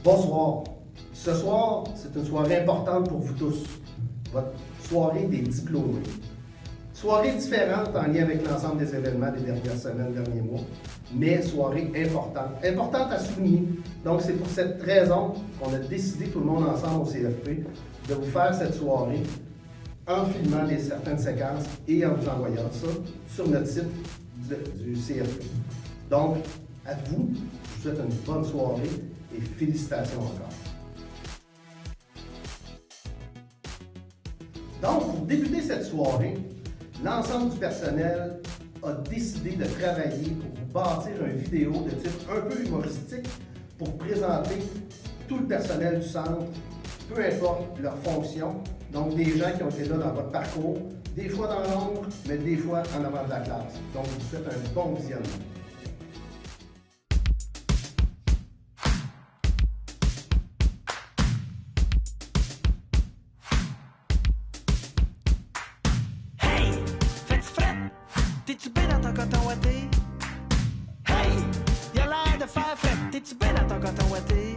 Bonsoir. Ce soir, c'est une soirée importante pour vous tous. Votre soirée des diplômés. Soirée différente en lien avec l'ensemble des événements des dernières semaines, derniers mois, mais soirée importante. Importante à souligner. Donc, c'est pour cette raison qu'on a décidé tout le monde ensemble au CFP de vous faire cette soirée en filmant certaines séquences et en vous envoyant ça sur notre site du CFP. Donc, à vous, je vous souhaite une bonne soirée et félicitations encore. Donc, pour débuter cette soirée, l'ensemble du personnel a décidé de travailler pour vous bâtir une vidéo de type un peu humoristique pour présenter tout le personnel du centre, peu importe leur fonction. Donc, des gens qui ont été là dans votre parcours, des fois dans l'ombre, mais des fois en avant de la classe. Donc, je vous souhaite un bon visionnement. T'es-tu bien dans ton coton ouaté? Hey! Y'a l'air de faire fret. T'es-tu bien dans ton coton ouaté?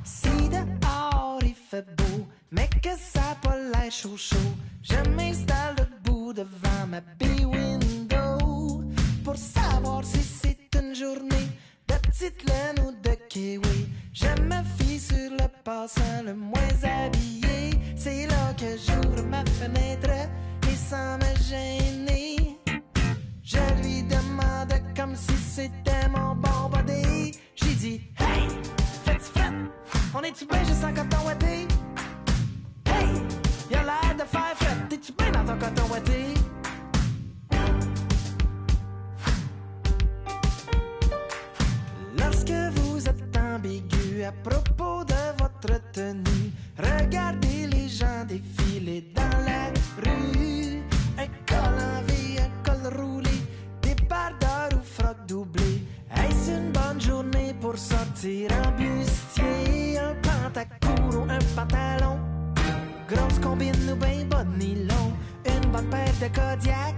Si dehors il fait beau, mais que ça a pas l'air chaud chaud, je m'installe debout devant ma B-window pour savoir si c'est une journée de petite laine ou de kiwi. Je me fie sur le passant le moins habillé. C'est là que j'ouvre ma fenêtre et sans me gêner, je lui demande comme si c'était mon bon body. J'ai dit, hey, fais-tu fret? On est-tu bien juste en coton ouaté? Hey, y'a l'air de faire fret. T'es-tu bien dans ton coton ouaté? Lorsque vous êtes ambigu à propos de votre tenue, regardez les gens défiler dans la rue. Un col en V, un col roulé, débardeur ou froc doublé. Est-ce une bonne journée pour sortir en bustier? Un pantacourt ou un pantalon, grosse combine ou ben bas de nylon, une bonne paire de Kodiak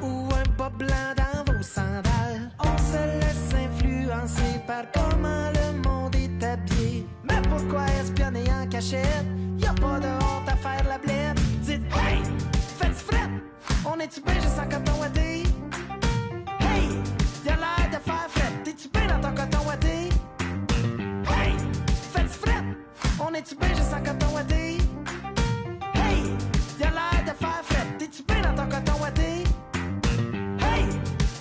ou un bas blanc dans vos sandales. On se laisse influencer par comment le monde est habillé. Mais pourquoi espionner en cachette? Y'a pas de honte à faire la blette. Dites, hey, faites fret! On est-tu bien juste en coton ouaté? Hey, y'a l'air de faire fret. T'es-tu bien dans ton coton ouaté? Hey, faites fret. On est-tu bien juste en coton ouaté? Hey, y'a l'air de faire fret. T'es-tu bien dans ton coton ouaté? Hey,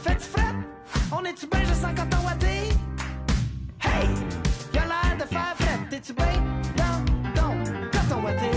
faites fret. On est-tu bien juste en coton ouaté? Hey, y'a l'air de faire fret. T'es-tu bien dans ton coton ouaté?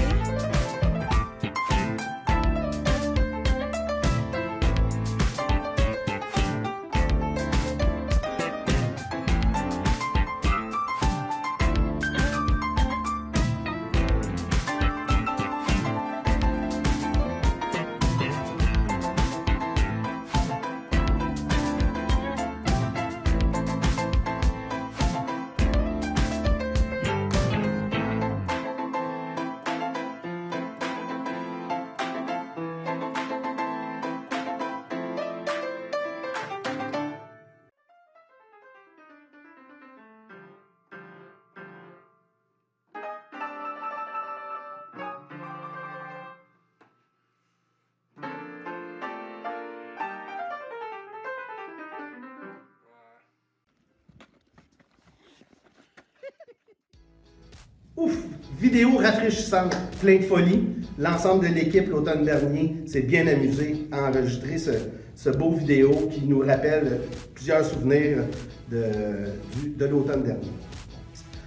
Ouf! Vidéo rafraîchissante, plein de folie. L'ensemble de l'équipe l'automne dernier s'est bien amusé à enregistrer ce beau vidéo qui nous rappelle plusieurs souvenirs de l'automne dernier.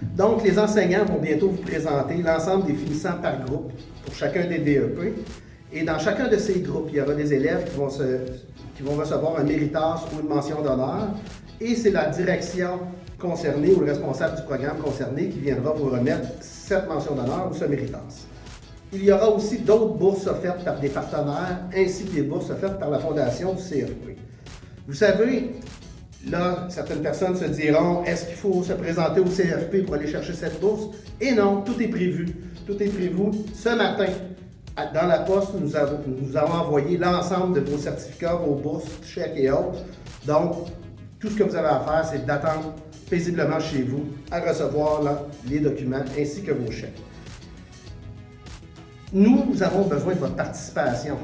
Donc, les enseignants vont bientôt vous présenter l'ensemble des finissants par groupe pour chacun des DEP. Et dans chacun de ces groupes, il y aura des élèves qui vont recevoir un méritas ou une mention d'honneur. Et c'est la direction concernée ou le responsable du programme concerné qui viendra vous remettre cette mention d'honneur ou ce méritas. Il y aura aussi d'autres bourses offertes par des partenaires ainsi que des bourses offertes par la Fondation du CFP. Vous savez, là, certaines personnes se diront, est-ce qu'il faut se présenter au CFP pour aller chercher cette bourse? Et non, tout est prévu. Tout est prévu ce matin. Dans la poste, nous avons envoyé l'ensemble de vos certificats, vos bourses, chèques et autres. Donc, tout ce que vous avez à faire, c'est d'attendre paisiblement chez vous à recevoir là, les documents ainsi que vos chèques. Nous avons besoin de votre participation.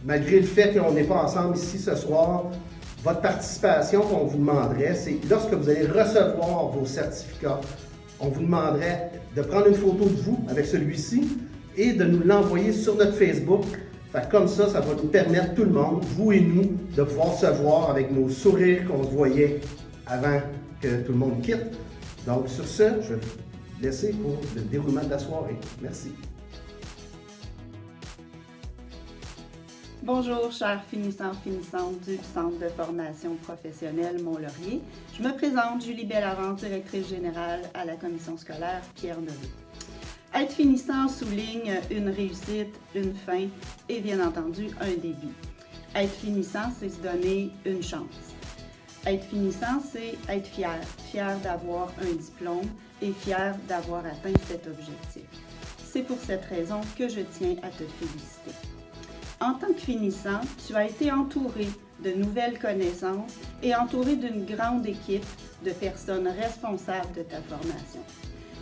Malgré le fait qu'on n'est pas ensemble ici ce soir, votre participation qu'on vous demanderait, c'est lorsque vous allez recevoir vos certificats, on vous demanderait de prendre une photo de vous avec celui-ci et de nous l'envoyer sur notre Facebook. Fait que comme ça va nous permettre, tout le monde, vous et nous, de pouvoir se voir avec nos sourires qu'on se voyait avant que tout le monde quitte. Donc sur ce, je vais vous laisser pour le déroulement de la soirée. Merci. Bonjour, chers finissants-finissantes du Centre de formation professionnelle Mont-Laurier. Je me présente, Julie Bellavance, directrice générale à la commission scolaire Pierre Neveu. Être finissant souligne une réussite, une fin et bien entendu un début. Être finissant, c'est se donner une chance. Être finissant, c'est être fier d'avoir un diplôme et fier d'avoir atteint cet objectif. C'est pour cette raison que je tiens à te féliciter. En tant que finissant, tu as été entouré de nouvelles connaissances et entouré d'une grande équipe de personnes responsables de ta formation.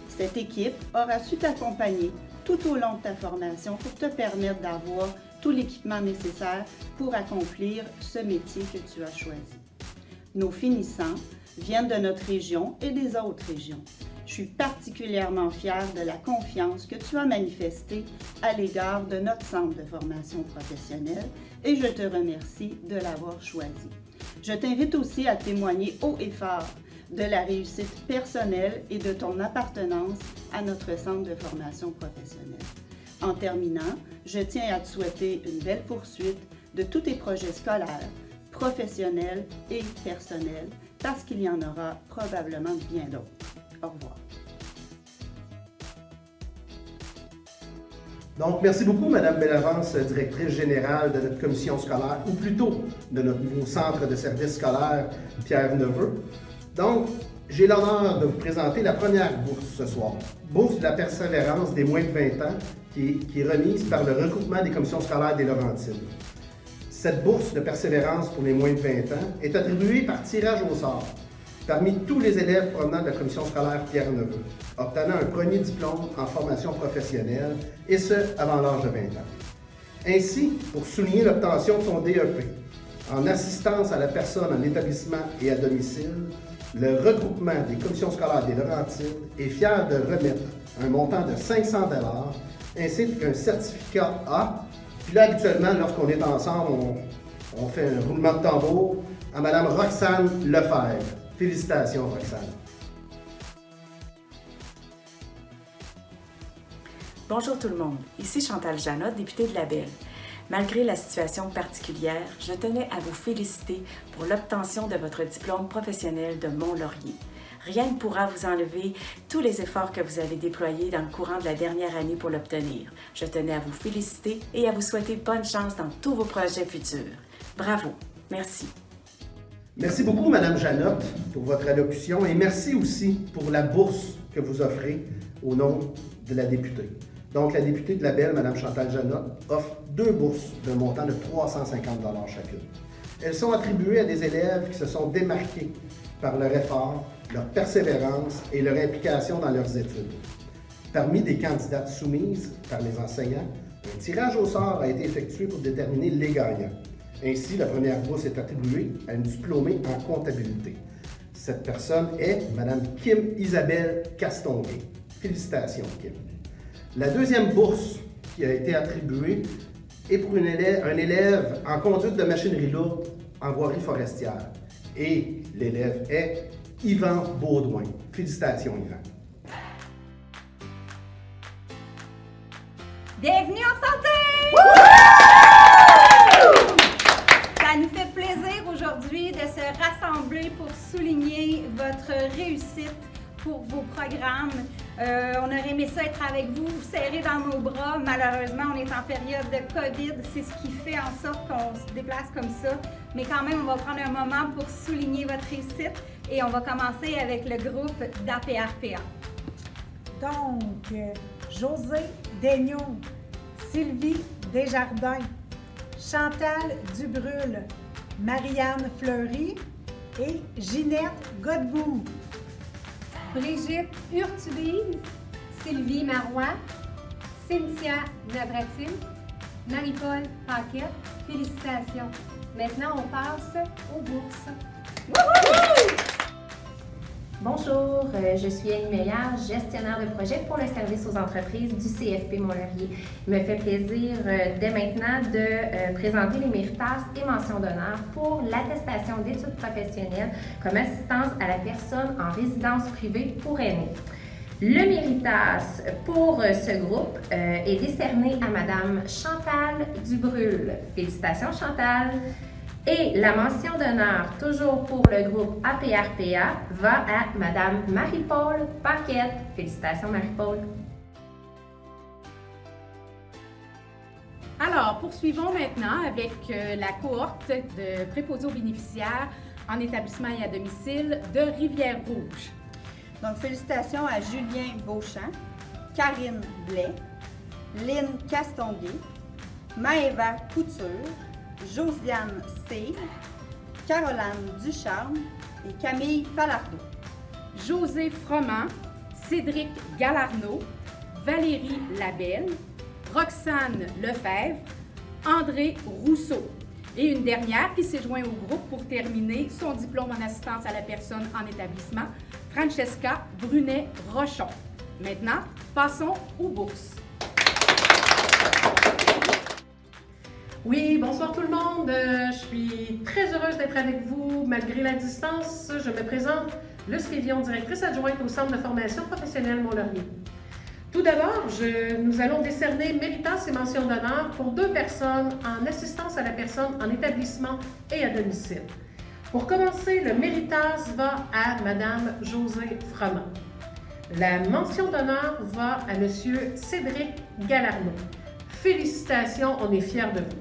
Cette équipe aura su t'accompagner tout au long de ta formation pour te permettre d'avoir tout l'équipement nécessaire pour accomplir ce métier que tu as choisi. Nos finissants viennent de notre région et des autres régions. Je suis particulièrement fière de la confiance que tu as manifestée à l'égard de notre centre de formation professionnelle et je te remercie de l'avoir choisi. Je t'invite aussi à témoigner haut et fort de la réussite personnelle et de ton appartenance à notre centre de formation professionnelle. En terminant, je tiens à te souhaiter une belle poursuite de tous tes projets scolaires, professionnels et personnels, parce qu'il y en aura probablement bien d'autres. Au revoir. Donc, merci beaucoup, Mme Bellavance, directrice générale de notre commission scolaire, ou plutôt de notre nouveau centre de services scolaires Pierre Neveu. Donc, j'ai l'honneur de vous présenter la première bourse ce soir. Bourse de la persévérance des moins de 20 ans, qui est remise par le regroupement des commissions scolaires des Laurentides. Cette bourse de persévérance pour les moins de 20 ans est attribuée par tirage au sort parmi tous les élèves provenant de la commission scolaire Pierre Neveu, obtenant un premier diplôme en formation professionnelle, et ce, avant l'âge de 20 ans. Ainsi, pour souligner l'obtention de son DEP, en assistance à la personne en établissement et à domicile, le regroupement des commissions scolaires des Laurentides est fier de remettre un montant de 500 $, ainsi qu'un certificat A. Puis là, habituellement, lorsqu'on est ensemble, on fait un roulement de tambour à Mme Roxane Lefebvre. Félicitations, Roxane. Bonjour tout le monde, ici Chantal Janot, députée de La Belle. Malgré la situation particulière, je tenais à vous féliciter pour l'obtention de votre diplôme professionnel de Mont-Laurier. Rien ne pourra vous enlever tous les efforts que vous avez déployés dans le courant de la dernière année pour l'obtenir. Je tenais à vous féliciter et à vous souhaiter bonne chance dans tous vos projets futurs. Bravo, merci. Merci beaucoup, Mme Janot, pour votre allocution et merci aussi pour la bourse que vous offrez au nom de la députée. Donc, la députée de La Belle, Mme Chantal Janot, offre 2 bourses d'un montant de 350 $ chacune. Elles sont attribuées à des élèves qui se sont démarqués par leur effort, leur persévérance et leur implication dans leurs études. Parmi des candidates soumises par les enseignants, un tirage au sort a été effectué pour déterminer les gagnants. Ainsi, la première bourse est attribuée à une diplômée en comptabilité. Cette personne est Mme Kim Isabelle Castonguay. Félicitations, Kim. La deuxième bourse qui a été attribuée est pour un élève en conduite de machinerie lourde en voirie forestière. Et l'élève est Yvan Baudouin. Félicitations, Yvan. Bienvenue en santé! Ça nous fait plaisir aujourd'hui de se rassembler pour souligner votre réussite pour vos programmes. On aurait aimé ça être avec vous, serrés dans nos bras. Malheureusement, on est en période de COVID. C'est ce qui fait en sorte qu'on se déplace comme ça. Mais quand même, on va prendre un moment pour souligner votre réussite et on va commencer avec le groupe d'APRPA. Donc, José Daignon, Sylvie Desjardins, Chantal Dubrul, Marianne Fleury et Ginette Godbout. Brigitte Urtubise, Sylvie Marois, Cynthia Navratil, Marie-Paul Paquette. Félicitations. Maintenant, on passe aux bourses. Bonjour, je suis Annie Meillard, gestionnaire de projet pour le service aux entreprises du CFP Mont-Laurier. Il me fait plaisir dès maintenant de présenter les méritas et mentions d'honneur pour l'attestation d'études professionnelles comme assistance à la personne en résidence privée pour aînés. Le méritas pour ce groupe est décerné à Madame Chantal Dubrul. Félicitations Chantal! Et la mention d'honneur, toujours pour le groupe APRPA, va à Madame Marie-Paul Paquette. Félicitations Marie-Paul! Alors, poursuivons maintenant avec la cohorte de préposés aux bénéficiaires en établissement et à domicile de Rivière-Rouge. Donc, félicitations à Julien Beauchamp, Karine Blais, Lynn Castonguay, Maëva Couture, Josiane Cyr, Caroline Ducharme et Camille Falardeau. José Froment, Cédric Galarneau, Valérie Labelle, Roxane Lefebvre, André Rousseau. Et une dernière qui s'est jointe au groupe pour terminer son diplôme en assistance à la personne en établissement, Francesca Brunet-Rochon. Maintenant, passons aux bourses. Oui, bonsoir tout le monde. Je suis très heureuse d'être avec vous malgré la distance. Je me présente, Luce Rivion, directrice adjointe au Centre de formation professionnelle Mont-Laurier. Tout d'abord, nous allons décerner méritas et mentions d'honneur pour 2 personnes en assistance à la personne en établissement et à domicile. Pour commencer, le méritas va à Madame José Froment. La mention d'honneur va à Monsieur Cédric Galarneau. Félicitations, on est fiers de vous.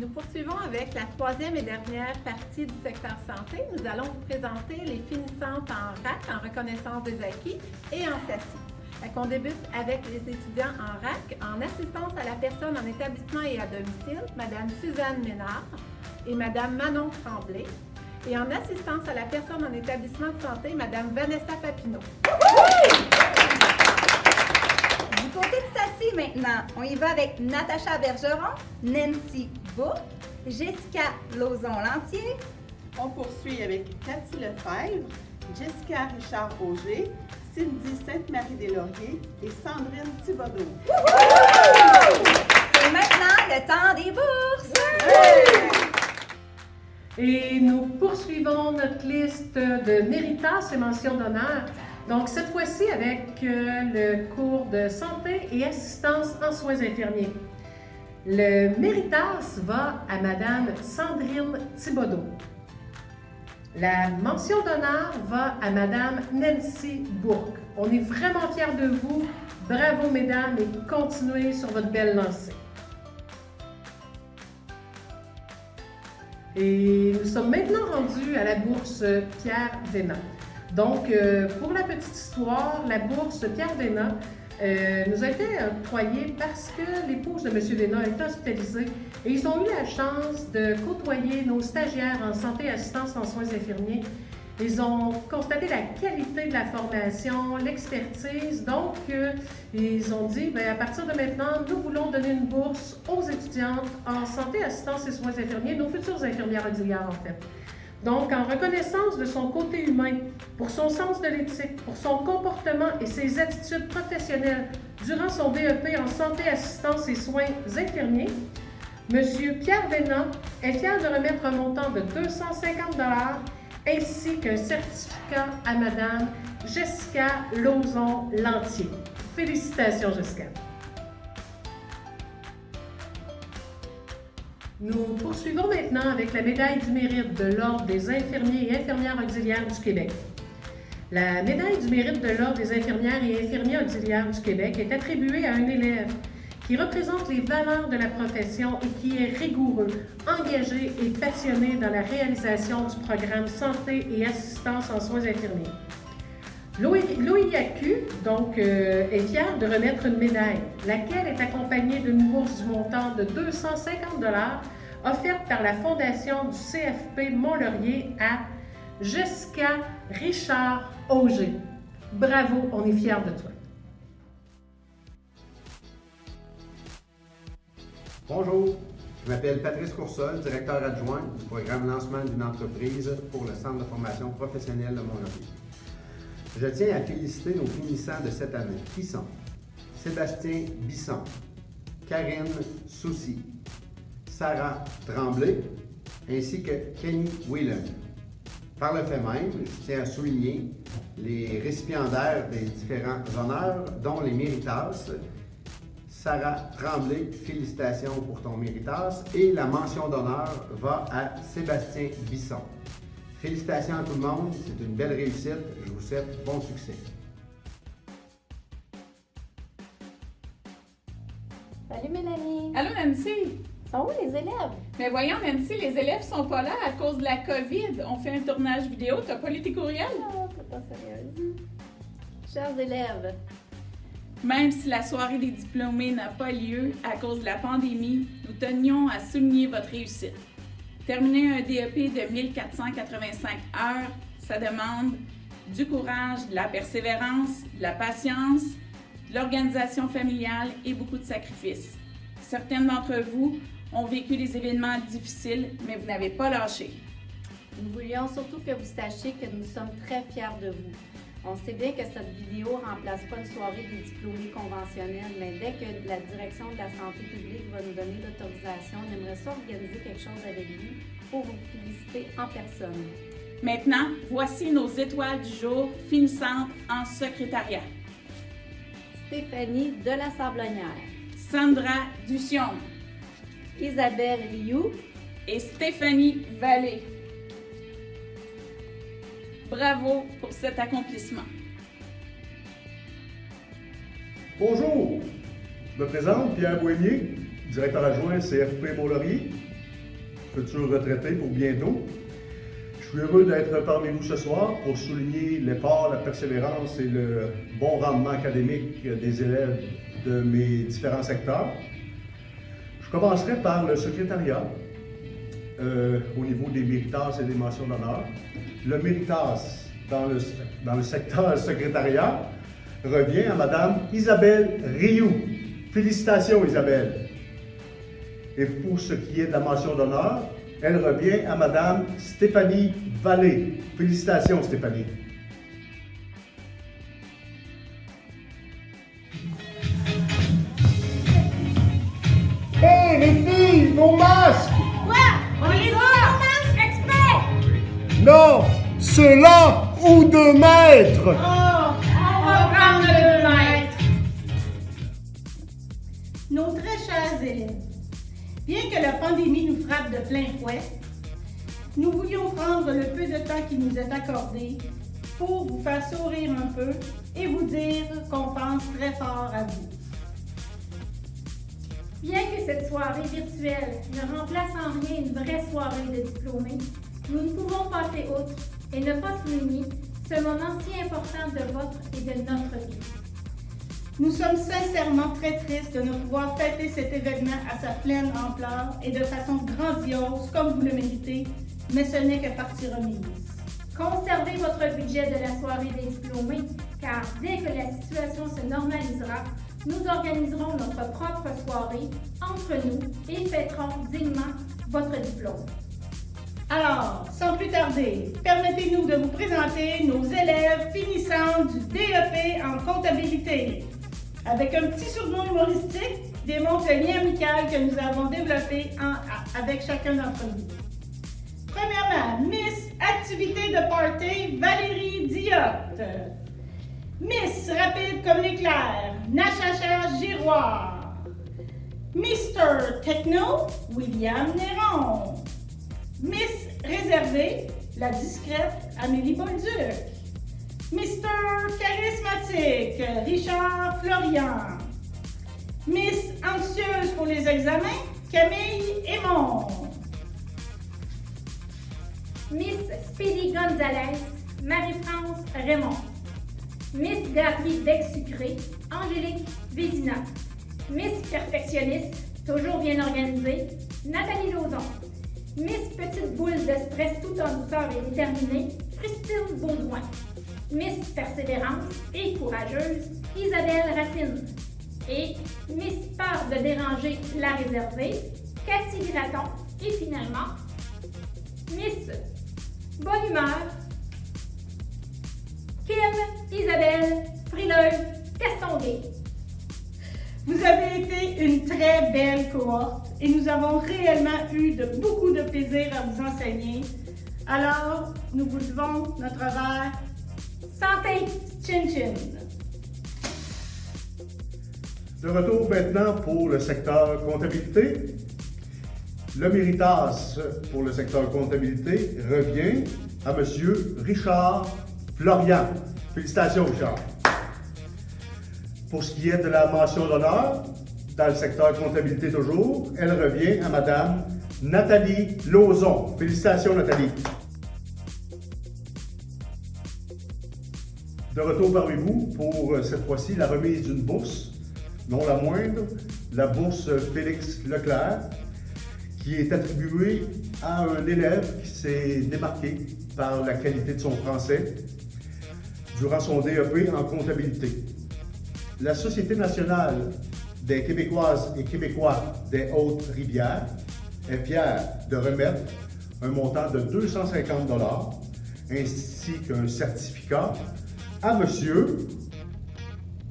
Nous poursuivons avec la 3e et dernière partie du secteur santé. Nous allons vous présenter les finissantes en RAC, en reconnaissance des acquis, et en SACI. On débute avec les étudiants en RAC, en assistance à la personne en établissement et à domicile, Mme Suzanne Ménard et Mme Manon Tremblay, et en assistance à la personne en établissement de santé, Mme Vanessa Papineau. Du côté de SACI maintenant, on y va avec Natacha Bergeron, Nancy Bourque, Jessica Lauzon-Lantier. On poursuit avec Cathy Lefebvre, Jessica Richard-Auger, Cindy Sainte-Marie-des-Lauriers et Sandrine Thibodeau. C'est maintenant le temps des bourses! Et nous poursuivons notre liste de méritas et mentions d'honneur. Donc, cette fois-ci avec le cours de santé et assistance en soins infirmiers. Le méritas va à Madame Sandrine Thibodeau. La mention d'honneur va à Madame Nancy Bourque. On est vraiment fiers de vous. Bravo, mesdames, et continuez sur votre belle lancée. Et nous sommes maintenant rendus à la bourse Pierre Vénat. Donc, pour la petite histoire, la bourse Pierre Vénat nous a été octroyée parce que l'épouse de M. Vénat est hospitalisée et ils ont eu la chance de côtoyer nos stagiaires en santé et assistance en soins infirmiers. Ils ont constaté la qualité de la formation, l'expertise, donc ils ont dit, bien, à partir de maintenant, nous voulons donner une bourse aux étudiantes en santé, assistance et soins infirmiers, nos futures infirmières auxiliaires en fait. Donc, en reconnaissance de son côté humain, pour son sens de l'éthique, pour son comportement et ses attitudes professionnelles durant son DEP en santé, assistance et soins infirmiers, M. Pierre Vénat est fier de remettre un montant de 250 $ ainsi qu'un certificat à Mme Jessica Lauzon-Lantier. Félicitations, Jessica. Nous poursuivons maintenant avec la médaille du mérite de l'Ordre des infirmiers et infirmières auxiliaires du Québec. La médaille du mérite de l'Ordre des infirmières et infirmiers auxiliaires du Québec est attribuée à un élève qui représente les valeurs de la profession et qui est rigoureux, engagé et passionné dans la réalisation du programme Santé et assistance en soins infirmiers. L'OIAQ, est fier de remettre une médaille, laquelle est accompagnée d'une bourse du montant de 250 $ offerte par la Fondation du CFP Mont-Laurier à Jessica Richard-Auger. Bravo, on est fiers de toi. Bonjour, je m'appelle Patrice Coursol, directeur adjoint du programme Lancement d'une entreprise pour le Centre de formation professionnelle de Mont-Laurier. Je tiens à féliciter nos finissants de cette année, qui sont Sébastien Bisson, Karine Soucy, Sarah Tremblay, ainsi que Kenny Whelan. Par le fait même, je tiens à souligner les récipiendaires des différents honneurs, dont les Méritas. Sarah Tremblay, félicitations pour ton Méritas. Et la mention d'honneur va à Sébastien Bisson. Félicitations à tout le monde, c'est une belle réussite. Je vous souhaite bon succès. Salut Mélanie! Allô Nancy! Sont où les élèves? Mais voyons Nancy, les élèves sont pas là à cause de la COVID. On fait un tournage vidéo, t'as pas lu tes courriels? Non, c'est pas sérieuse. Chers élèves, même si la soirée des diplômés n'a pas lieu à cause de la pandémie, nous tenions à souligner votre réussite. Terminer un DEP de 1485 heures, ça demande du courage, de la persévérance, de la patience, de l'organisation familiale et beaucoup de sacrifices. Certaines d'entre vous ont vécu des événements difficiles, mais vous n'avez pas lâché. nous voulions surtout que vous sachiez que nous sommes très fiers de vous. On sait bien que cette vidéo ne remplace pas une soirée des diplômés conventionnels, mais dès que la direction de la santé publique va nous donner l'autorisation, on aimerait ça organiser quelque chose avec vous pour vous féliciter en personne. Maintenant, voici nos étoiles du jour finissantes en secrétariat. Stéphanie de la Sablonnière, Sandra Ducion, Isabelle Rioux et Stéphanie Vallée. Bravo pour cet accomplissement. Bonjour, je me présente, Pierre Bohémier, directeur adjoint CFP Mont-Laurier, futur retraité pour bientôt. Je suis heureux d'être parmi vous ce soir pour souligner l'effort, la persévérance et le bon rendement académique des élèves de mes différents secteurs. Je commencerai par le secrétariat au niveau des méritas et des mentions d'honneur. Le méritas dans le secteur secrétariat revient à Mme Isabelle Rioux. Félicitations Isabelle. Et pour ce qui est de la mention d'honneur, elle revient à Mme Stéphanie Vallée. Félicitations Stéphanie. Hé les filles, vos masques! Quoi? On les a, nos masques, exprès! Non, ceux-là ou 2 mètres! Oh, on va prendre le 2 mètres! Nos très chers élèves, bien que la pandémie nous frappe de plein fouet, nous voulions prendre le peu de temps qui nous est accordé pour vous faire sourire un peu et vous dire qu'on pense très fort à vous. Bien que cette soirée virtuelle ne remplace en rien une vraie soirée de diplômés, nous ne pouvons passer outre et ne pas souligner ce moment si important de votre et de notre vie. Nous sommes sincèrement très tristes de ne pouvoir fêter cet événement à sa pleine ampleur et de façon grandiose comme vous le méritez, mais ce n'est que partie remise. Conservez votre budget de la soirée des diplômés, car dès que la situation se normalisera, nous organiserons notre propre soirée entre nous et fêterons dignement votre diplôme. Alors, sans plus tarder, permettez-nous de vous présenter nos élèves finissants du DEP en comptabilité. Avec un petit surnom humoristique, démontre le lien amical que nous avons développé avec chacun d'entre vous. Premièrement, Miss Activité de Party, Valérie Diop. Miss Rapide comme l'éclair, Nachacha Giroir. Mr. Techno, William Néron. Miss Réservée, la discrète Amélie Bolduc. Mr. Charismatique, Richard Florian. Miss Anxieuse pour les examens, Camille Aymon. Miss Speedy Gonzalez, Marie-France Raymond. Miss Gâterie Bec Sucré, Angélique Vézina. Miss Perfectionniste, toujours bien organisée, Nathalie Lauzon. Miss Petite Boule de stress tout en douceur et déterminée, Christine Baudouin. Miss Persévérance et courageuse, Isabelle Racine. Et Miss Peur de déranger la réservée, Cathy Graton. Et finalement, Miss Bonne Humeur, Kim Isabelle Frileuse Castonguay. Vous avez été une très belle cohorte et nous avons réellement eu beaucoup de plaisir à vous enseigner. Alors, nous vous devons notre verre santé chin-chin. De retour maintenant pour le secteur comptabilité. Le Méritas pour le secteur comptabilité revient à M. Richard Florian. Félicitations, Richard. Pour ce qui est de la mention d'honneur, dans le secteur comptabilité toujours, elle revient à Mme Nathalie Lauzon. Félicitations, Nathalie. De retour parmi vous pour cette fois-ci la remise d'une bourse, non la moindre, la bourse Félix Leclerc, qui est attribuée à un élève qui s'est démarqué par la qualité de son français durant son DEP en comptabilité. La Société nationale des Québécoises et Québécois des Hautes-Rivières est fière de remettre un montant de 250 $ ainsi qu'un certificat à M.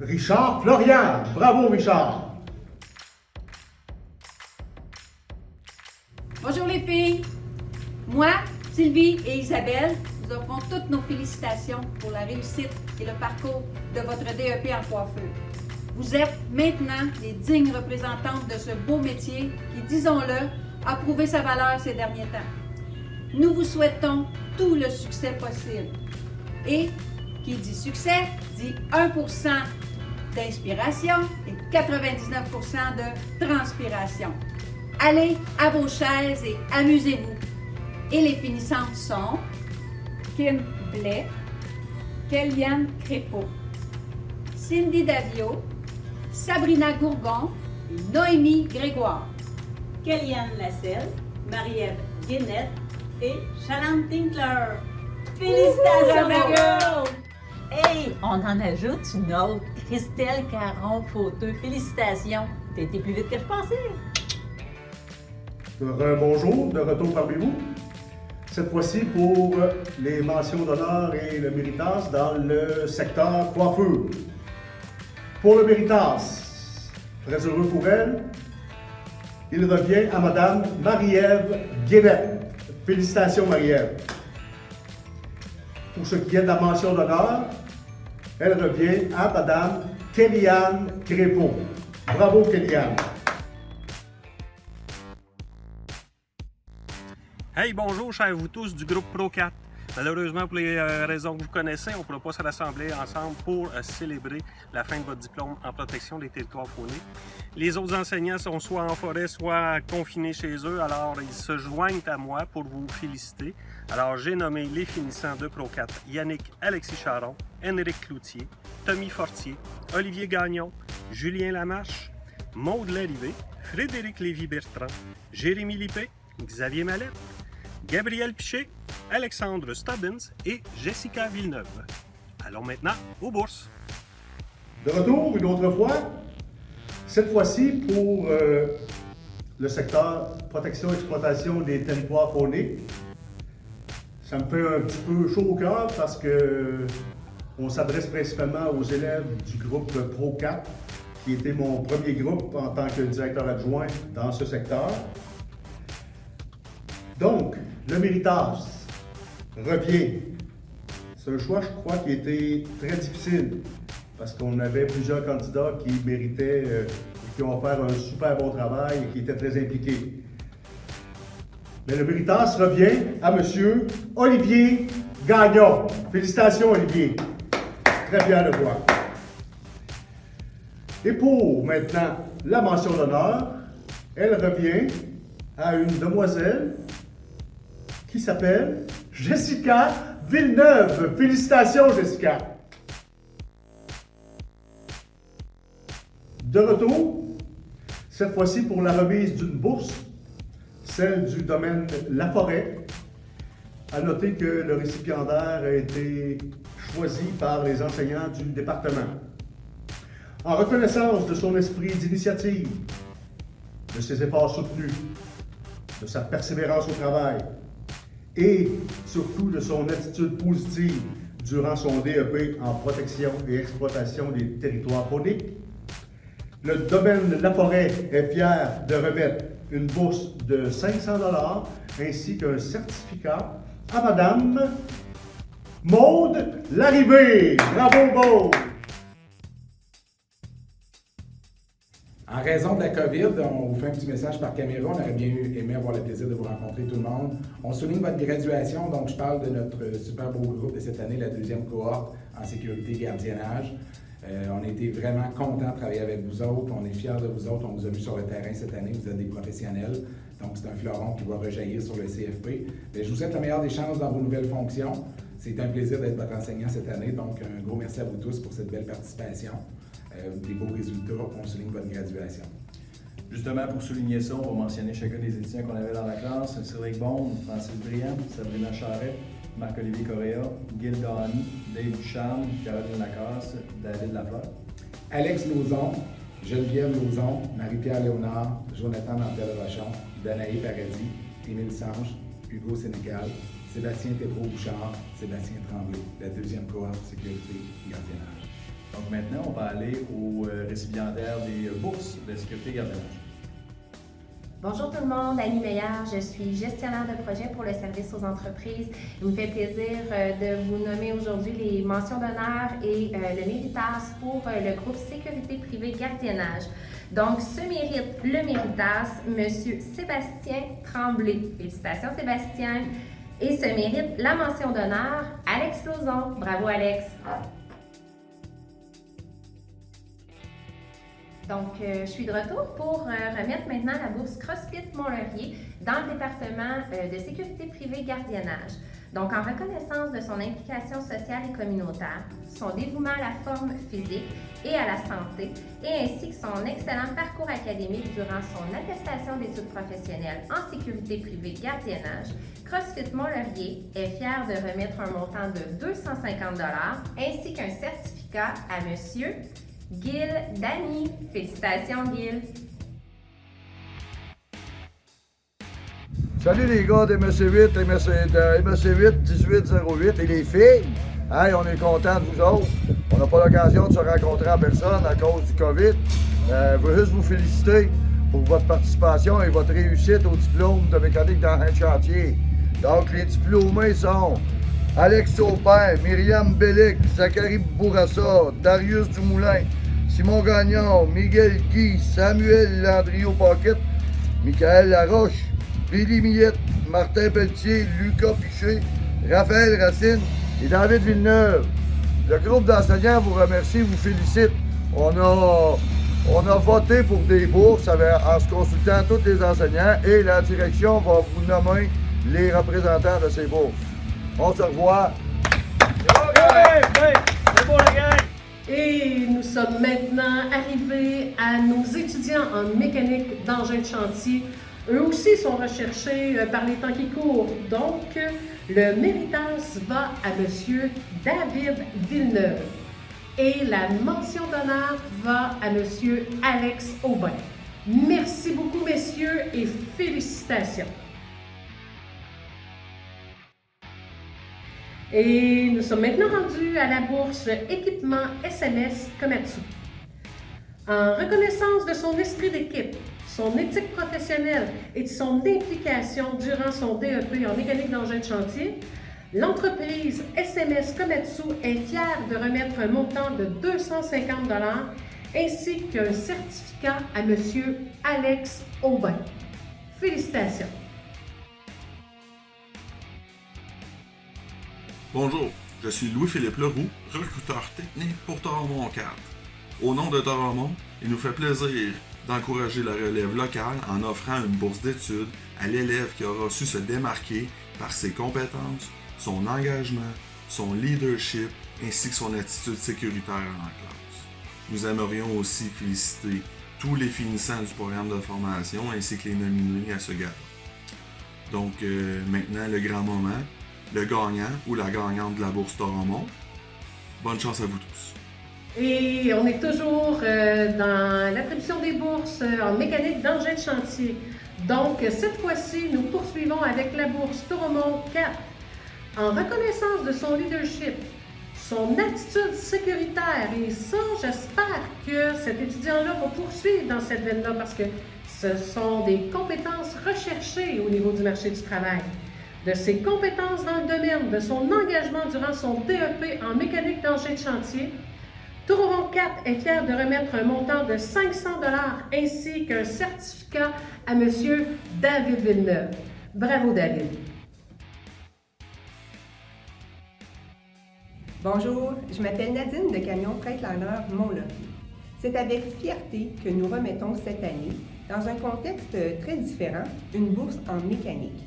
Richard Florian. Bravo, Richard! Bonjour les filles! Moi, Sylvie et Isabelle, nous offrons toutes nos félicitations pour la réussite et le parcours de votre DEP en coiffure. Vous êtes maintenant les dignes représentantes de ce beau métier qui, disons-le, a prouvé sa valeur ces derniers temps. Nous vous souhaitons tout le succès possible. Et qui dit succès, dit 1% d'inspiration et 99% de transpiration. Allez à vos chaises et amusez-vous. Et les finissantes sont Kim Blais, Kellyanne Crépeau, Cindy Davio, Sabrina Gourgon et Noémie Grégoire. Kellyanne Lasselle, Marie-Ève Guénette et Charlotte Tinkler. Félicitations! Hey, on en ajoute une autre, Christelle Caron-Fauteux. Félicitations! T'as été plus vite que je pensais. Bonjour, de retour parmi vous. Cette fois-ci pour les mentions d'honneur et le Méritas dans le secteur coiffure. Pour le Méritas, très heureux pour elle, il revient à Mme Marie-Ève Guénette. Félicitations, Marie-Ève. Pour ce qui est de la mention d'honneur, elle revient à Mme Kellyanne Crépeau. Bravo, Kellyanne. Hey, bonjour, chers vous tous du groupe Pro4. Malheureusement, pour les raisons que vous connaissez, on ne pourra pas se rassembler ensemble pour célébrer la fin de votre diplôme en protection des territoires faunés. Les autres enseignants sont soit en forêt, soit confinés chez eux, alors ils se joignent à moi pour vous féliciter. Alors, j'ai nommé les finissants de Pro4, Yannick Alexis Charon, Henrique Cloutier, Tommy Fortier, Olivier Gagnon, Julien Lamarche, Maude Larrivée, Frédéric Lévy-Bertrand, Jérémy Lippé, Xavier Mallette, Gabriel Piché, Alexandre Stubbins et Jessica Villeneuve. Allons maintenant aux bourses. De retour une autre fois, cette fois-ci pour le secteur protection et exploitation des territoires faunés. Ça me fait un petit peu chaud au cœur parce que on s'adresse principalement aux élèves du groupe Pro4, qui était mon premier groupe en tant que directeur adjoint dans ce secteur. Donc, le Méritas revient. C'est un choix, je crois, qui était très difficile parce qu'on avait plusieurs candidats qui méritaient et qui ont fait un super bon travail et qui étaient très impliqués. Mais le Méritas revient à M. Olivier Gagnon. Félicitations, Olivier. Très fier de toi. Et pour maintenant la mention d'honneur, elle revient à une demoiselle qui s'appelle Jessica Villeneuve. Félicitations, Jessica. De retour, Cette fois-ci pour la remise d'une bourse, celle du domaine La Forêt. À noter que le récipiendaire a été choisi par les enseignants du département. En reconnaissance de son esprit d'initiative, de ses efforts soutenus, de sa persévérance au travail et surtout de son attitude positive durant son DEP en protection et exploitation des territoires fauniques, le domaine La Forêt est fier de remettre une bourse de 500 $ ainsi qu'un certificat à Madame Maude Larrivée. Bravo, Maude! En raison de la COVID, on vous fait un petit message par caméra. On aurait bien aimé avoir le plaisir de vous rencontrer tout le monde. On souligne votre graduation, donc je parle de notre super beau groupe de cette année, la 2e cohorte en sécurité et gardiennage. On a été vraiment contents de travailler avec vous autres. On est fiers de vous autres. On vous a vu sur le terrain cette année. Vous êtes des professionnels. Donc, c'est un fleuron qui va rejaillir sur le CFP. Mais je vous souhaite la meilleure des chances dans vos nouvelles fonctions. C'est un plaisir d'être votre enseignant cette année. Donc, un gros merci à vous tous pour cette belle participation. Des beaux résultats. On souligne votre graduation. Justement, pour souligner ça, on va mentionner chacun des étudiants qu'on avait dans la classe. Cédric Bond, Francis Briand, Sabrina Charret, Marc-Olivier Correa, Gil Dahani, Dave Ducharme, Caroline Lacasse, David Lafleur. Alex Lauzon, Geneviève Lauzon, Marie-Pierre Léonard, Jonathan Nantel-Rochon, Danaï Paradis, Émile Sange, Hugo Sénégal, Sébastien Tétrault-Bouchard, Sébastien Tremblay, la 2e cohorte sécurité et gardiennage. Donc maintenant, on va aller aux récipiendaires des bourses de sécurité et gardiennage. Bonjour tout le monde, Annie Meillard, je suis gestionnaire de projet pour le service aux entreprises. Il me fait plaisir de vous nommer aujourd'hui les mentions d'honneur et le Méritas pour le groupe sécurité privée gardiennage. Donc, ce mérite le Méritas, M. Sébastien Tremblay. Félicitations Sébastien. Et ce mérite la mention d'honneur, Alex Lauzon. Bravo Alex. Donc, je suis de retour pour remettre maintenant la bourse CrossFit Mont-Laurier dans le département de sécurité privée gardiennage. Donc, en reconnaissance de son implication sociale et communautaire, son dévouement à la forme physique et à la santé, et ainsi que son excellent parcours académique durant son attestation d'études professionnelles en sécurité privée gardiennage, CrossFit Mont-Laurier est fier de remettre un montant de 250 $ ainsi qu'un certificat à Monsieur Gil Dahani. Félicitations, Gil. Salut les gars de MSC8, MSC8 1808 et les filles. Hey, on est contents de vous autres. On n'a pas l'occasion de se rencontrer en personne à cause du COVID. Je veux juste vous féliciter pour votre participation et votre réussite au diplôme de mécanique d'engin de chantier. Donc, les diplômés sont Alex Saupin, Myriam Bellic, Zachary Bourassa, Darius Dumoulin, Simon Gagnon, Miguel Guy, Samuel Landrio-Paquette, Michael Laroche, Billy Millette, Martin Pelletier, Lucas Piché, Raphaël Racine et David Villeneuve. Le groupe d'enseignants vous remercie, vous félicite. On a voté pour des bourses en se consultant tous les enseignants et la direction va vous nommer les représentants de ces bourses. On se revoit. C'est bon, la gang! Et nous sommes maintenant arrivés à nos étudiants en mécanique d'engin de chantier. Eux aussi sont recherchés par les temps qui courent. Donc, le Méritas va à M. David Villeneuve. Et la mention d'honneur va à M. Alex Aubin. Merci beaucoup, messieurs, et félicitations. Et nous sommes maintenant rendus à la bourse équipement SMS Komatsu. En reconnaissance de son esprit d'équipe, son éthique professionnelle et de son implication durant son DEP en mécanique d'engin de chantier, l'entreprise SMS Komatsu est fière de remettre un montant de 250 $ ainsi qu'un certificat à M. Alex Aubin. Félicitations! Bonjour, je suis Louis-Philippe Leroux, recruteur technique pour Toromont 4. Au nom de Toromont, il nous fait plaisir d'encourager la relève locale en offrant une bourse d'études à l'élève qui aura su se démarquer par ses compétences, son engagement, son leadership ainsi que son attitude sécuritaire en classe. Nous aimerions aussi féliciter tous les finissants du programme de formation ainsi que les nominés à ce gala. Donc maintenant, le grand moment, le gagnant ou la gagnante de la bourse Toromont. Bonne chance à vous tous. Et on est toujours dans l'attribution des bourses en mécanique d'engin de chantier. Donc, cette fois-ci, nous poursuivons avec la bourse Toromont 4. En reconnaissance de son leadership, son attitude sécuritaire, et ça, j'espère que cet étudiant-là va poursuivre dans cette veine-là parce que ce sont des compétences recherchées au niveau du marché du travail. De ses compétences dans le domaine, de son engagement durant son DEP en mécanique d'engin de chantier, Toromont 4 est fier de remettre un montant de 500 $ ainsi qu'un certificat à M. David Villeneuve. Bravo, David! Bonjour, je m'appelle Nadine de Camion Freightliner Mont-Laurier. C'est avec fierté que nous remettons cette année, dans un contexte très différent, une bourse en mécanique.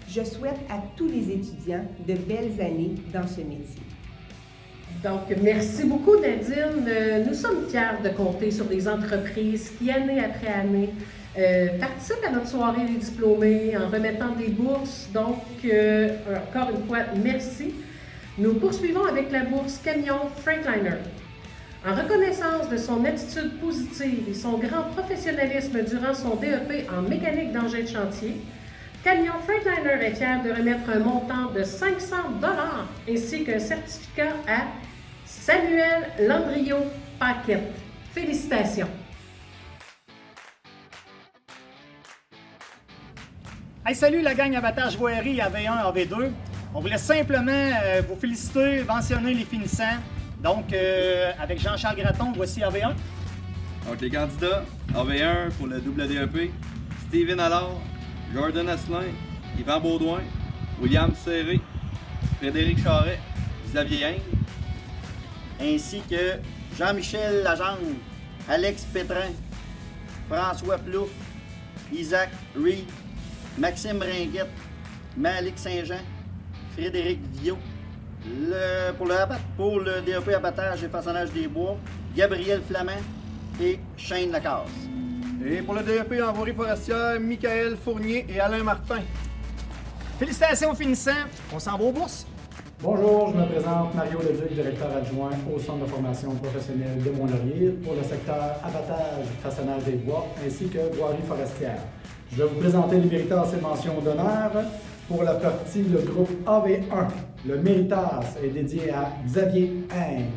Je souhaite à tous les étudiants de belles années dans ce métier. Donc, merci beaucoup, Nadine. Nous sommes fiers de compter sur des entreprises qui, année après année, participent à notre soirée des diplômés en remettant des bourses. Donc, encore une fois, merci. Nous poursuivons avec la bourse Camion Freightliner. En reconnaissance de son attitude positive et son grand professionnalisme durant son DEP en mécanique d'engin de chantier, Camion Freightliner est fier de remettre un montant de 500 $ ainsi qu'un certificat à Samuel Landriot-Paquette. Félicitations! Hey, salut la gang Abattage Voirie AV1, AV2. On voulait simplement vous féliciter, mentionner les finissants. Donc, avec Jean-Charles Gratton, voici AV1. Donc, les candidats, AV1 pour le double DEP, Steven Allard, Jordan Asselin, Yvan Baudouin, William Serré, Frédéric Charret, Xavier Hein, ainsi que Jean-Michel Lagendre, Alex Pétrin, François Plouf, Isaac Reed, Maxime Ringuette, Malik Saint-Jean, Frédéric Viau, pour le DEP abattage et façonnage des bois, Gabriel Flamand et Shane Lacasse. Et pour le DEP en voirie forestière, Michael Fournier et Alain Martin. Félicitations aux finissants, on s'en va aux bourses. Bonjour, je me présente Mario Leduc, directeur adjoint au Centre de formation professionnelle de Mont-Laurier pour le secteur abattage, façonnage des bois ainsi que voirie forestière. Je vais vous présenter les Méritas et mentions d'honneur. Pour la partie, le groupe AV1, le Méritas est dédié à Xavier Haine.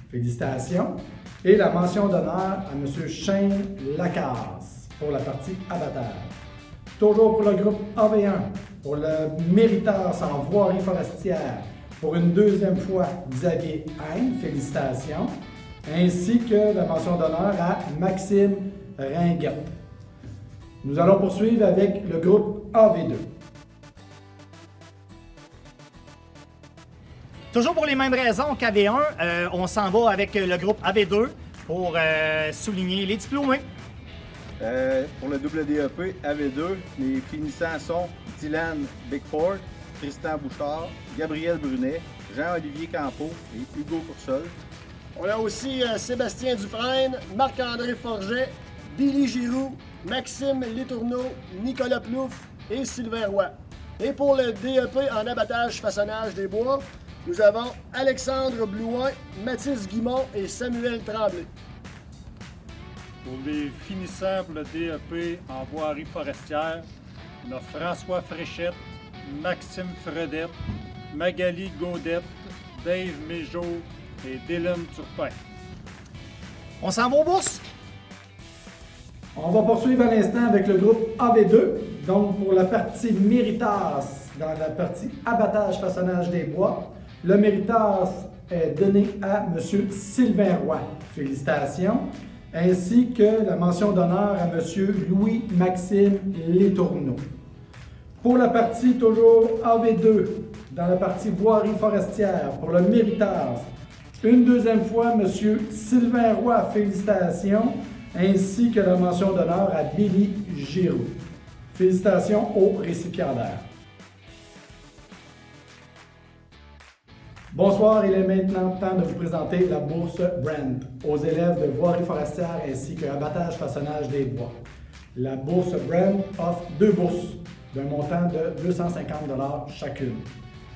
Félicitations. Et la mention d'honneur à M. Shane Lacasse pour la partie abattage. Toujours pour le groupe AV1, pour le Méritas en voirie forestière, pour une deuxième fois, Xavier Haine. Félicitations. Ainsi que la mention d'honneur à Maxime Ringuette. Nous allons poursuivre avec le groupe AV2. Toujours pour les mêmes raisons qu'AV1, on s'en va avec le groupe AV2 pour souligner les diplômés. Pour le double DEP AV2, les finissants sont Dylan Bigford, Tristan Bouchard, Gabriel Brunet, Jean-Olivier Campeau et Hugo Coursol. On a aussi Sébastien Dufresne, Marc-André Forget, Billy Giroux, Maxime Letourneau, Nicolas Plouf et Sylvain Roy. Et pour le DEP en abattage façonnage des bois, nous avons Alexandre Blouin, Mathis Guimont et Samuel Tremblay. Pour les finissants pour le DEP en voirie forestière, on a François Fréchette, Maxime Fredette, Magali Gaudette, Dave Méjot et Dylan Turpin. On s'en va aux bourses? On va poursuivre à l'instant avec le groupe AV2. Donc, pour la partie Méritas, dans la partie abattage, façonnage des bois, le Méritas est donné à M. Sylvain Roy. Félicitations. Ainsi que la mention d'honneur à M. Louis-Maxime Letourneau. Pour la partie toujours AV2, dans la partie voirie forestière, pour le Méritas, une deuxième fois, M. Sylvain Roy. Félicitations. Ainsi que la mention d'honneur à Billy Giroux. Félicitations aux récipiendaires. Bonsoir, il est maintenant temps de vous présenter la bourse Brand aux élèves de voirie forestière ainsi que abattage façonnage des bois. La bourse Brand offre 2 bourses d'un montant de 250 $ chacune.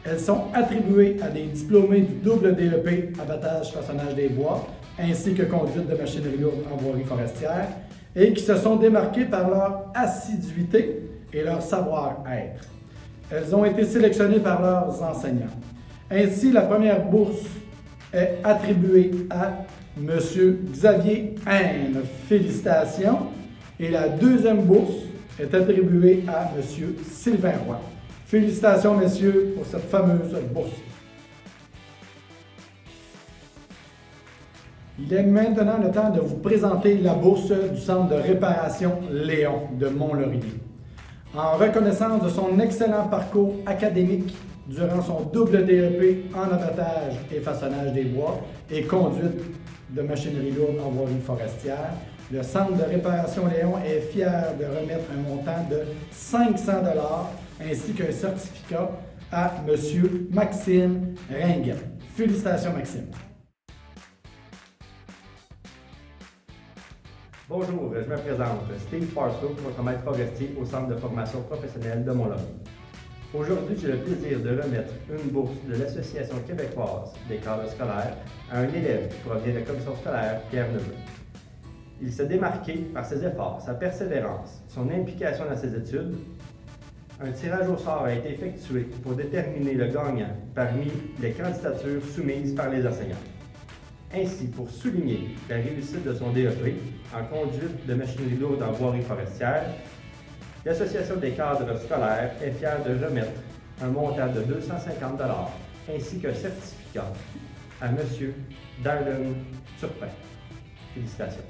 Elles sont attribuées à des diplômés du double DEP abattage façonnage des bois ainsi que conduite de machinerie lourde en voirie forestière et qui se sont démarqués par leur assiduité et leur savoir-être. Elles ont été sélectionnées par leurs enseignants. Ainsi, la première bourse est attribuée à M. Xavier Haine. Félicitations. Et la deuxième bourse est attribuée à M. Sylvain Roy. Félicitations, messieurs, pour cette fameuse bourse. Il est maintenant le temps de vous présenter la bourse du Centre de réparation Léon de Mont-Laurier. En reconnaissance de son excellent parcours académique durant son double DEP en abattage et façonnage des bois et conduite de machinerie lourde en voirie forestière, le Centre de réparation Léon est fier de remettre un montant de 500 $ ainsi qu'un certificat à M. Maxime Ringuet. Félicitations, Maxime. Bonjour, je me présente, Steve Parceau, votre maître forestier au Centre de formation professionnelle de Mont-Laurier. Aujourd'hui, j'ai le plaisir de remettre une bourse de l'Association québécoise des cadres scolaires à un élève qui provient de la commission scolaire Pierre Neveu. Il s'est démarqué par ses efforts, sa persévérance, son implication dans ses études. Un tirage au sort a été effectué pour déterminer le gagnant parmi les candidatures soumises par les enseignants. Ainsi, pour souligner la réussite de son DEP en conduite de machinerie lourde en voirie forestière, l'Association des cadres scolaires est fière de remettre un montant de 250 $ ainsi qu'un certificat à M. Darren Turpin. Félicitations.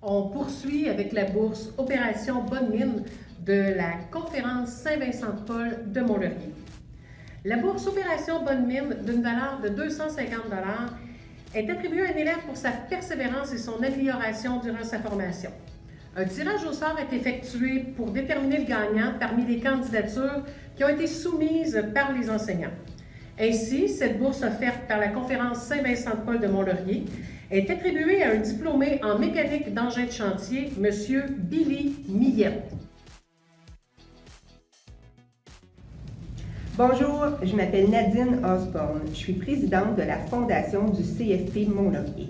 On poursuit avec la bourse Opération Bonne Mine de la conférence Saint-Vincent-de-Paul de Mont-Laurier. La bourse Opération Bonne Mine d'une valeur de 250 $ est attribuée à un élève pour sa persévérance et son amélioration durant sa formation. Un tirage au sort est effectué pour déterminer le gagnant parmi les candidatures qui ont été soumises par les enseignants. Ainsi, cette bourse offerte par la conférence Saint-Vincent-de-Paul de Mont-Laurier est attribuée à un diplômé en mécanique d'engin de chantier, M. Billy Millette. Bonjour, je m'appelle Nadine Osborne. Je suis présidente de la Fondation du CFP Mont-Laurier.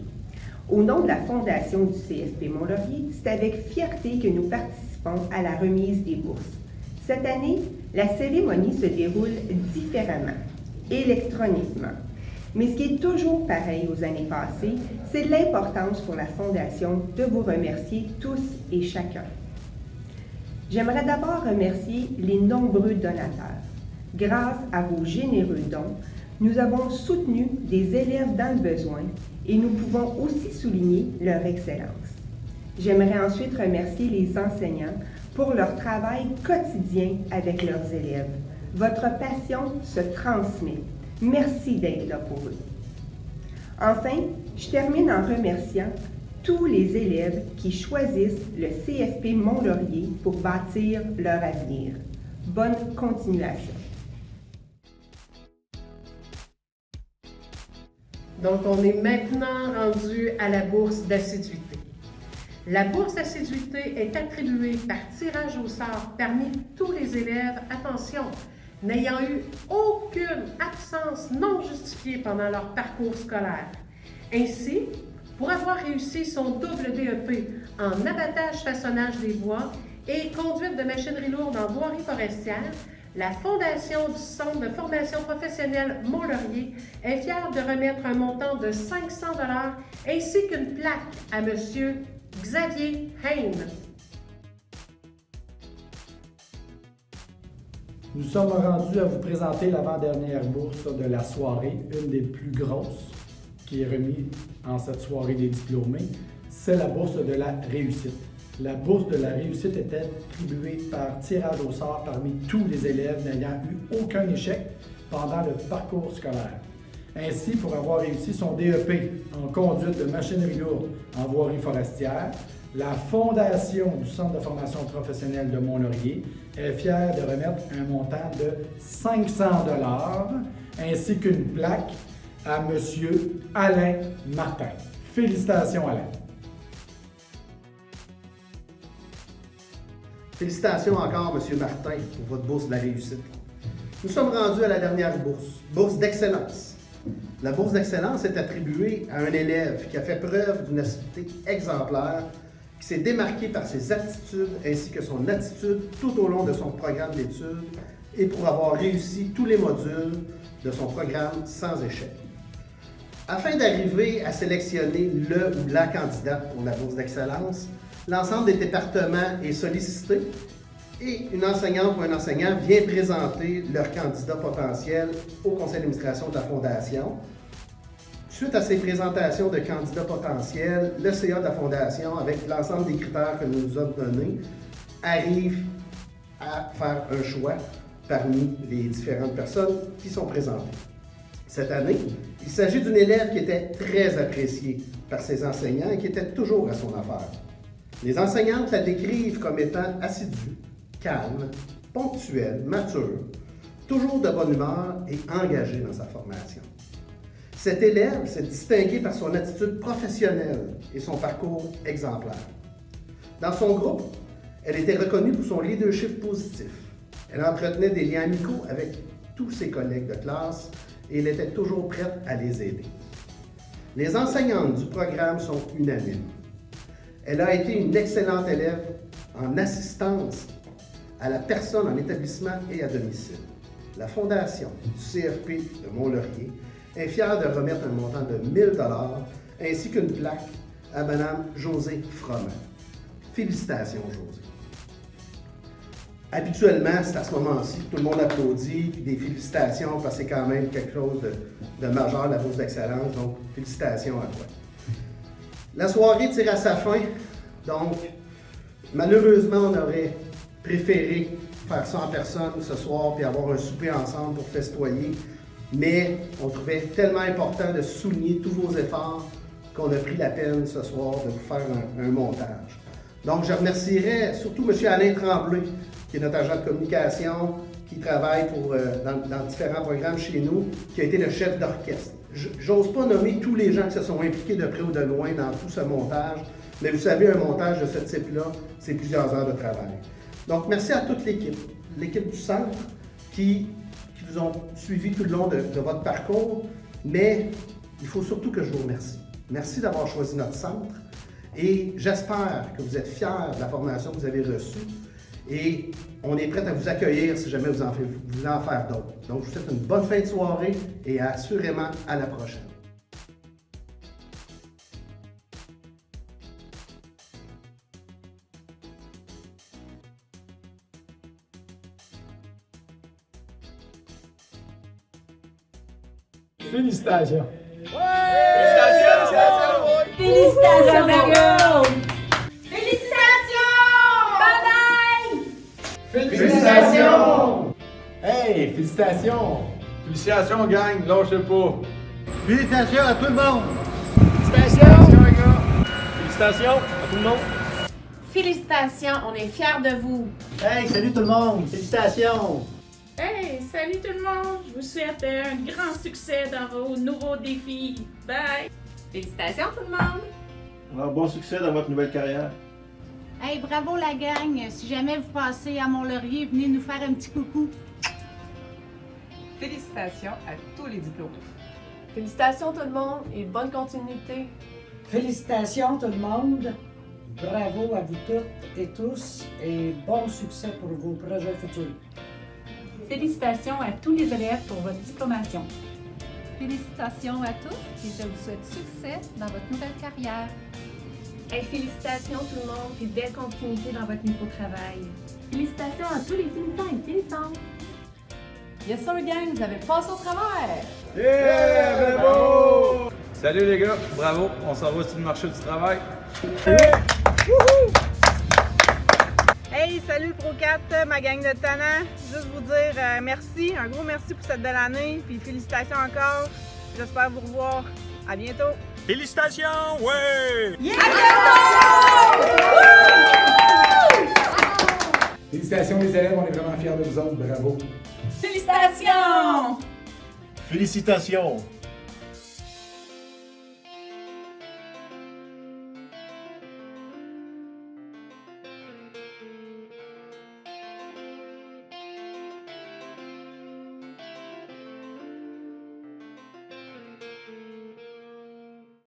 Au nom de la Fondation du CFP Mont-Laurier, c'est avec fierté que nous participons à la remise des bourses. Cette année, la cérémonie se déroule différemment, électroniquement. Mais ce qui est toujours pareil aux années passées, c'est l'importance pour la Fondation de vous remercier tous et chacun. J'aimerais d'abord remercier les nombreux donateurs. Grâce à vos généreux dons, nous avons soutenu des élèves dans le besoin et nous pouvons aussi souligner leur excellence. J'aimerais ensuite remercier les enseignants pour leur travail quotidien avec leurs élèves. Votre passion se transmet. Merci d'être là pour eux. Enfin, je termine en remerciant tous les élèves qui choisissent le CFP Mont-Laurier pour bâtir leur avenir. Bonne continuation. Donc, on est maintenant rendu à la bourse d'assiduité. La bourse d'assiduité est attribuée par tirage au sort parmi tous les élèves, attention, n'ayant eu aucune absence non justifiée pendant leur parcours scolaire. Ainsi, pour avoir réussi son double DEP en abattage façonnage des bois et conduite de machinerie lourde en voirie forestière, la Fondation du Centre de formation professionnelle Mont-Laurier est fière de remettre un montant de 500 $ ainsi qu'une plaque à M. Xavier Haine. Nous sommes rendus à vous présenter l'avant-dernière bourse de la soirée, une des plus grosses qui est remise en cette soirée des diplômés. C'est la bourse de la réussite. La bourse de la réussite était attribuée par tirage au sort parmi tous les élèves n'ayant eu aucun échec pendant le parcours scolaire. Ainsi, pour avoir réussi son DEP en conduite de machinerie lourde en voirie forestière, La Fondation du Centre de formation professionnelle de Mont-Laurier est fière de remettre un montant de 500 $ ainsi qu'une plaque à M. Alain Martin. Félicitations, Alain. Félicitations encore, M. Martin, pour votre bourse de la réussite. Nous sommes rendus à la dernière bourse, bourse d'excellence. La bourse d'excellence est attribuée à un élève qui a fait preuve d'une assiduité exemplaire, qui s'est démarqué par ses aptitudes ainsi que son attitude tout au long de son programme d'études et pour avoir réussi tous les modules de son programme sans échec. Afin d'arriver à sélectionner le ou la candidate pour la bourse d'excellence, l'ensemble des départements est sollicité et une enseignante ou un enseignant vient présenter leur candidat potentiel au conseil d'administration de la Fondation. Suite à ces présentations de candidats potentiels, le CA de la Fondation, avec l'ensemble des critères que nous nous avons donnés, arrive à faire un choix parmi les différentes personnes qui sont présentées. Cette année, il s'agit d'une élève qui était très appréciée par ses enseignants et qui était toujours à son affaire. Les enseignantes la décrivent comme étant assidue, calme, ponctuelle, mature, toujours de bonne humeur et engagée dans sa formation. Cet élève s'est distingué par son attitude professionnelle et son parcours exemplaire. Dans son groupe, elle était reconnue pour son leadership positif. Elle entretenait des liens amicaux avec tous ses collègues de classe et elle était toujours prête à les aider. Les enseignantes du programme sont unanimes. Elle a été une excellente élève en assistance à la personne en établissement et à domicile. La Fondation du CFP de Mont-Laurier est fière de remettre un montant de 1 000 $ ainsi qu'une plaque à Mme Josée Froment. Félicitations, Josée. Habituellement, c'est à ce moment-ci que tout le monde applaudit, puis des félicitations, parce que c'est quand même quelque chose de majeur, la bourse d'excellence, donc félicitations à toi. La soirée tire à sa fin, donc malheureusement, on aurait préféré faire ça en personne ce soir, puis avoir un souper ensemble pour festoyer, mais on trouvait tellement important de souligner tous vos efforts qu'on a pris la peine ce soir de vous faire un montage. Donc, je remercierais surtout M. Alain Tremblay, qui est notre agent de communication, qui travaille dans différents programmes chez nous, qui a été le chef d'orchestre. J'ose pas nommer tous les gens qui se sont impliqués de près ou de loin dans tout ce montage, mais vous savez, un montage de ce type-là, c'est plusieurs heures de travail. Donc, merci à toute l'équipe du centre qui vous ont suivi tout le long de votre parcours, mais il faut surtout que je vous remercie. Merci d'avoir choisi notre centre et j'espère que vous êtes fiers de la formation que vous avez reçue et on est prêt à vous accueillir si jamais vous en faire d'autres. Donc, je vous souhaite une bonne fin de soirée et assurément à la prochaine. Félicitations! Félicitations, Mario! Félicitations! Bye bye! Félicitations! Hey, félicitations! Félicitations, gang, lâchez pas! Félicitations à tout le monde! Félicitations, les gars! Félicitations à tout le monde! Félicitations, on est fiers de vous. Hey, salut tout le monde! Félicitations! Hey, salut tout le monde! Je vous souhaite un grand succès dans vos nouveaux défis. Bye! Félicitations tout le monde. Alors, bon succès dans votre nouvelle carrière. Hey, bravo la gang! Si jamais vous passez à Mont-Laurier, venez nous faire un petit coucou. Félicitations à tous les diplômés. Félicitations tout le monde et bonne continuité. Félicitations tout le monde. Bravo à vous toutes et tous et bon succès pour vos projets futurs. Félicitations à tous les élèves pour votre diplomation. Félicitations à tous et je vous souhaite succès dans votre nouvelle carrière. Hey, félicitations tout le monde et belle continuité dans votre nouveau travail. Félicitations à tous les finissants et finissantes. Yes sir gang, vous avez passé au travers! Yeah, bravo! Salut les gars, bravo, on s'en va sur le marché du travail. Hey, salut le Pro 4, ma gang de talent. Juste vous dire merci, un gros merci pour cette belle année, puis félicitations encore. J'espère vous revoir. À bientôt. Félicitations, ouais! Yeah! élèves, on est vraiment fiers de vous autres. Bravo! Félicitations! Félicitations!